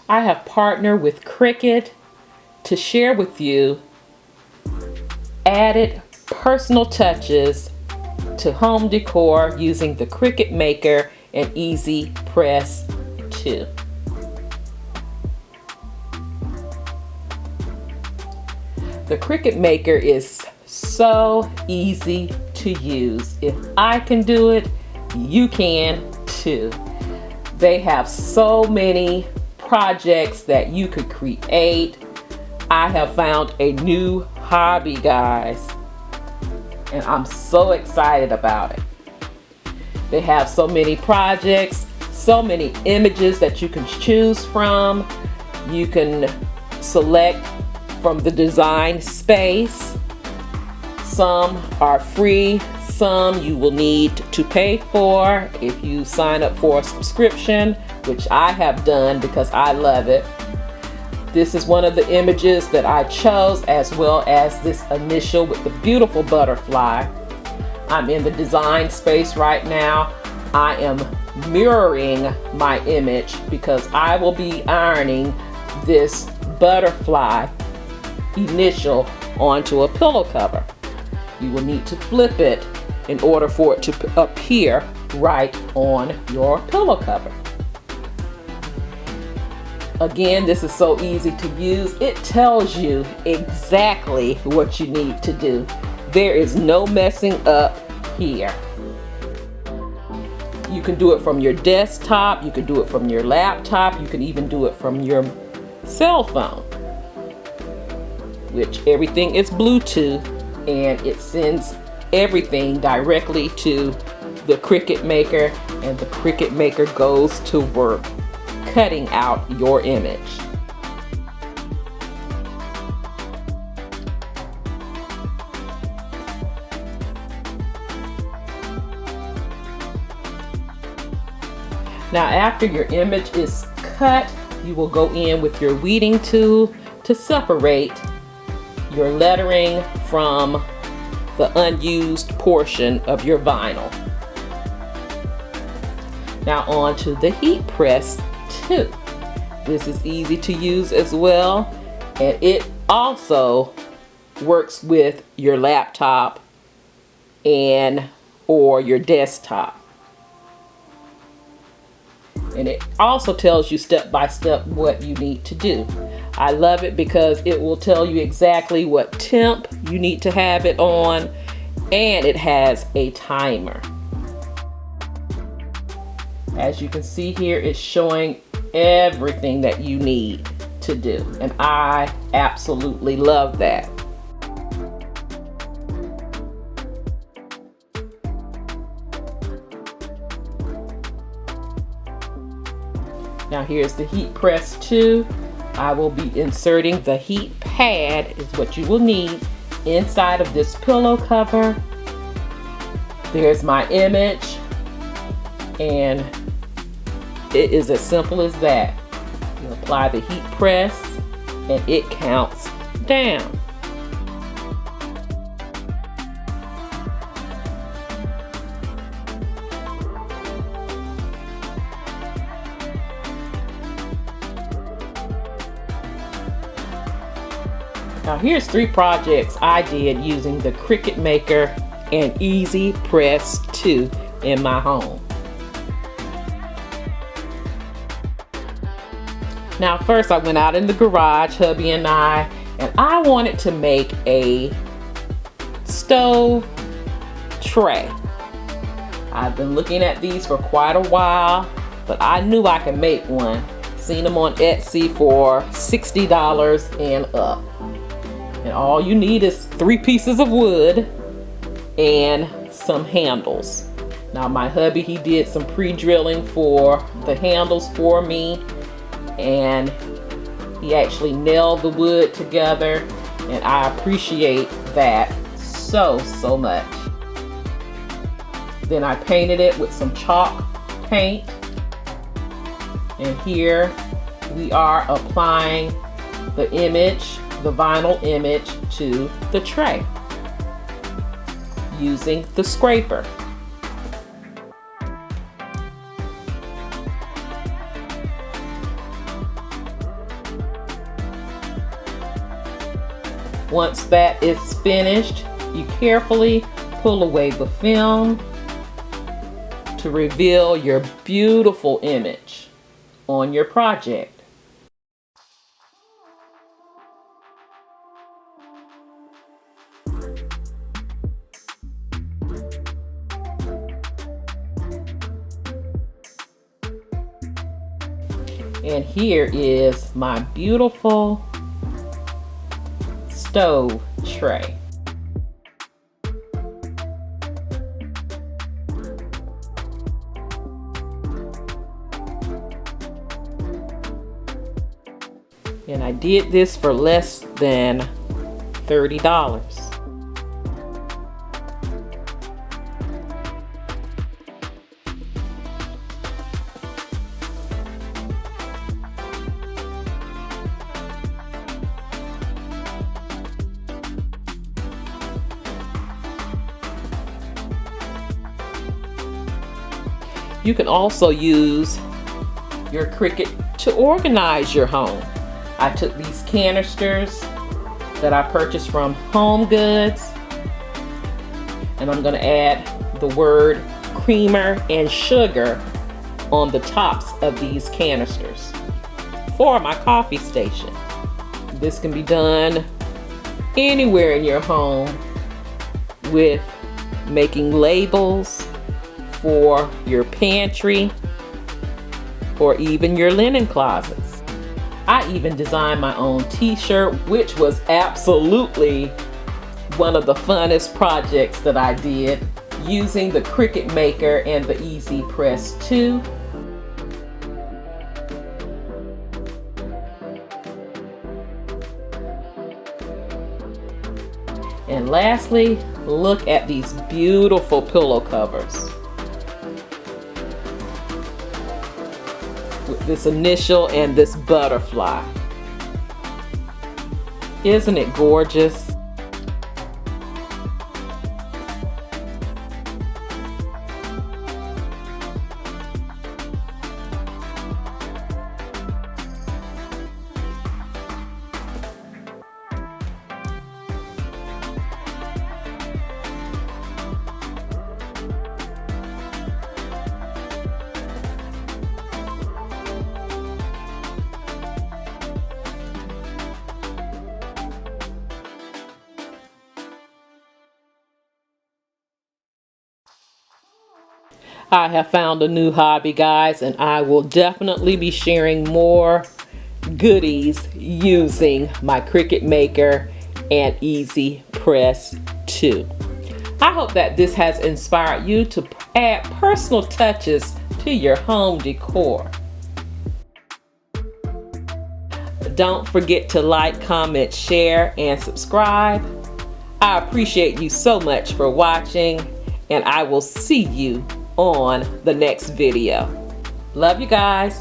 I have partnered with Cricut to share with you added personal touches to home decor using the Cricut Maker and Easy Press 2. The Cricut Maker is so easy to use. If I can do it, you can too. They have so many projects that you could create. I have found a new hobby, guys, and I'm so excited about it. They have so many projects, so many images that you can choose from. You can select from the design space. Some are free, some you will need to pay for if you sign up for a subscription, which I have done because I love it. This is one of the images that I chose, as well as this initial with the beautiful butterfly. I'm in the design space right now. I am mirroring my image because I will be ironing this butterfly initial onto a pillow cover. You will need to flip it in order for it to appear right on your pillow cover. Again, this is so easy to use. It tells you exactly what you need to do. There is no messing up here. You can do it from your desktop, you can do it from your laptop, you can even do it from your cell phone, which everything is Bluetooth, and it sends everything directly to the Cricut Maker, and the Cricut Maker goes to work cutting out your image. Now, after your image is cut, you will go in with your weeding tool to separate your lettering from the unused portion of your vinyl. Now on to the heat press 2. This is easy to use as well, and it also works with your laptop and or your desktop. And it also tells you step by step what you need to do. I love it because it will tell you exactly what temp you need to have it on, and it has a timer. As you can see here, it's showing everything that you need to do, and I absolutely love that. Now here's the heat press 2. I will be inserting the heat pad, is what you will need, inside of this pillow cover. There's my image, and it is as simple as that. You apply the heat press and it counts down. Now here's 3 projects I did using the Cricut Maker and Easy Press 2 in my home. Now first I went out in the garage, hubby and I wanted to make a stove tray. I've been looking at these for quite a while, but I knew I could make one. Seen them on Etsy for $60 and up. And all you need is 3 pieces of wood and some handles. Now my hubby, he did some pre-drilling for the handles for me, and he actually nailed the wood together, and I appreciate that so much. Then I painted it with some chalk paint, and here we are applying the image, the vinyl image, to the tray using the scraper. Once that is finished, you carefully pull away the film to reveal your beautiful image on your project. And here is my beautiful stove tray. And I did this for less than $30. You can also use your Cricut to organize your home. I took these canisters that I purchased from Home Goods, and I'm going to add the word creamer and sugar on the tops of these canisters for my coffee station. This can be done anywhere in your home with making labels for your pantry or even your linen closets. I even designed my own t-shirt, which was absolutely one of the funnest projects that I did using the Cricut Maker and the Easy Press 2. And lastly, look at these beautiful pillow covers with this initial and this butterfly. Isn't it gorgeous? I have found a new hobby, guys, and I will definitely be sharing more goodies using my Cricut Maker and Easy Press 2. I hope that this has inspired you to add personal touches to your home decor. Don't forget to like, comment, share, and subscribe. I appreciate you so much for watching, and I will see you on the next video. Love you guys.